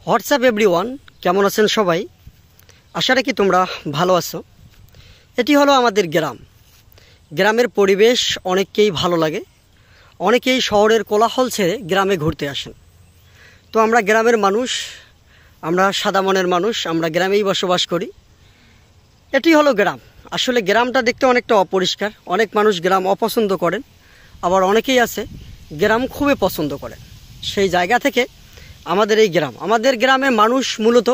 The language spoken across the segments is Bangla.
হোয়াটসঅ্যাপ এভরিওয়ান, কেমন আছেন সবাই? আশা রাখি তোমরা ভালো আছো। এটি হলো আমাদের গ্রাম। গ্রামের পরিবেশ অনেককেই ভালো লাগে। অনেকেই শহরের কোলাহল ছেড়ে গ্রামে ঘুরতে আসেন। তো আমরা গ্রামের মানুষ, আমরা সাদা মনের মানুষ, আমরা গ্রামেই বসবাস করি। এটি হলো গ্রাম। আসলে গ্রামটা দেখতে অনেকটা অপরিষ্কার। অনেক মানুষ গ্রাম অপছন্দ করেন, আবার অনেকেই আছে গ্রাম খুবই পছন্দ করেন। সেই জায়গা থেকে আমাদের এই গ্রাম, আমাদের গ্রামে মানুষ মূলত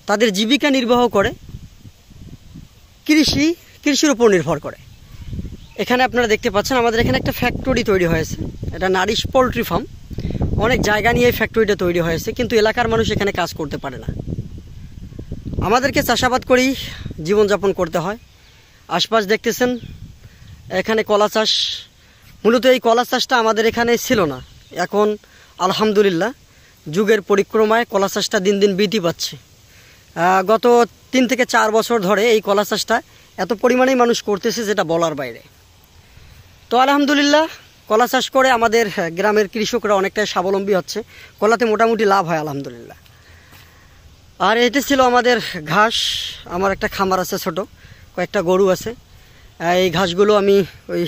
তাদের জীবিকা নির্বাহ করে কৃষির উপর নির্ভর করে। এখানে আপনারা দেখতে পাচ্ছেন আমাদের এখানে একটা ফ্যাক্টরি তৈরি হয়েছে। এটা নারিশ পোলট্রি ফার্ম। অনেক জায়গা নিয়ে এই ফ্যাক্টরিটা তৈরি হয়েছে, কিন্তু এলাকার মানুষ এখানে কাজ করতে পারে না। আমাদেরকে চাষাবাদ করেই জীবনযাপন করতে হয়। আশপাশ দেখতেছেন এখানে কলা চাষ। মূলত এই কলা চাষটা আমাদের এখানে ছিল না। এখন আলহামদুলিল্লাহ যুগের পরিক্রমায় কলা চাষটা দিন দিন বৃদ্ধি পাচ্ছে। গত 3 থেকে 4 বছর ধরে এই কলা চাষটা এত পরিমাণেই মানুষ করতেছে যেটা বলার বাইরে। তো আলহামদুলিল্লাহ কলা চাষ করে আমাদের গ্রামের কৃষকরা অনেকটাই স্বাবলম্বী হচ্ছে। কলাতে মোটামুটি লাভ হয় আলহামদুলিল্লাহ। আর এটি ছিল আমাদের ঘাস। আমার একটা খামার আছে, ছোট কয়েকটা গরু আছে। এই ঘাসগুলো আমি ওই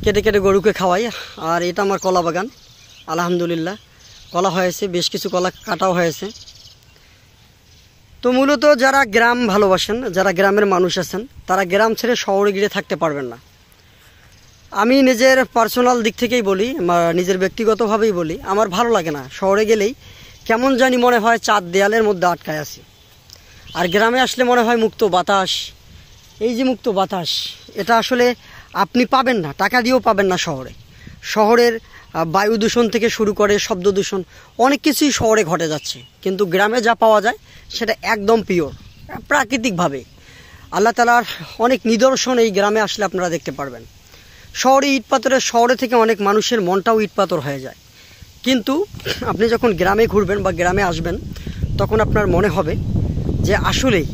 কেটে কেটে গরুকে খাওয়াই। আর এটা আমার কলা বাগান। আলহামদুলিল্লাহ কলা হয়েছে, বেশ কিছু কলা কাটাও হয়েছে। তো মূলত যারা গ্রাম ভালোবাসেন, যারা গ্রামের মানুষ আছেন, তারা গ্রাম ছেড়ে শহরে গিয়ে থাকতে পারবেন না। আমি নিজের পার্সোনাল দিক থেকেই বলি, নিজের ব্যক্তিগতভাবেই বলি, আমার ভালো লাগে না। শহরে গেলেই কেমন জানি মনে হয় 4 দেয়ালের মধ্যে আটকায় আছি। আর গ্রামে আসলে মনে হয় মুক্ত বাতাস। এই যে মুক্ত বাতাস, এটা আসলে আপনি পাবেন না, টাকা দিয়েও পাবেন না শহরে। শহরের বায়ু দূষণ থেকে শুরু করে শব্দ দূষণ অনেক কিছুই শহরে ঘটে যাচ্ছে, কিন্তু গ্রামে যা পাওয়া যায় সেটা একদম পিওর, প্রাকৃতিকভাবে। আল্লাহ তাআলার অনেক নিদর্শন এই গ্রামে আসলে আপনারা দেখতে পারবেন। শহরে ইট পাথরের, শহরে থেকে অনেক মানুষের মনটাও ইট পাথর হয়ে যায়। কিন্তু আপনি যখন গ্রামে ঘুরবেন বা গ্রামে আসবেন, তখন আপনার মনে হবে যে আসলেই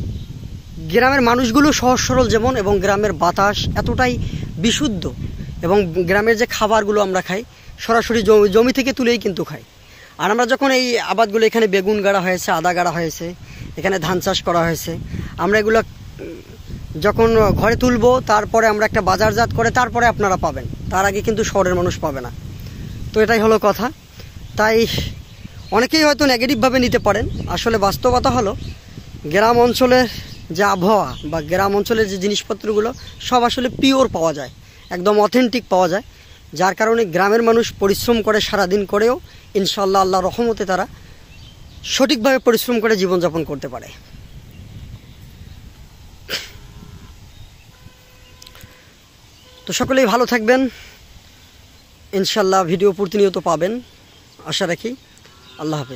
গ্রামের মানুষগুলো সহজ সরল যেমন, এবং গ্রামের বাতাস এতটাই বিশুদ্ধ, এবং গ্রামের যে খাবারগুলো আমরা খাই সরাসরি জমি থেকে তুলেই কিন্তু খাই। আর আমরা যখন এই আবাদগুলো, এখানে বেগুন গাড়া হয়েছে, আদা গাড়া হয়েছে, এখানে ধান চাষ করা হয়েছে, আমরা এগুলো যখন ঘরে তুলবো, তারপরে আমরা একটা বাজারজাত করে তারপরে আপনারা পাবেন। তার আগে কিন্তু শহরের মানুষ পাবে না। তো এটাই হলো কথা। তাই অনেকেই হয়তো নেগেটিভভাবে নিতে পারেন। আসলে বাস্তবতা হলো গ্রাম অঞ্চলের যে আবহাওয়া বা গ্রাম অঞ্চলের যে জিনিসপত্রগুলো সব আসলে পিওর পাওয়া যায়, একদম অথেন্টিক পাওয়া যায়। যার কারণে গ্রামের মানুষ পরিশ্রম করে সারাদিন করেও ইনশাআল্লাহ আল্লাহর রহমতে তারা সঠিকভাবে পরিশ্রম করে জীবনযাপন করতে পারে। তো সকলেই ভালো থাকবেন। ইনশাআল্লাহ ভিডিও প্রতিনিয়ত পাবেন আশা রাখি। আল্লাহ হাফেজ।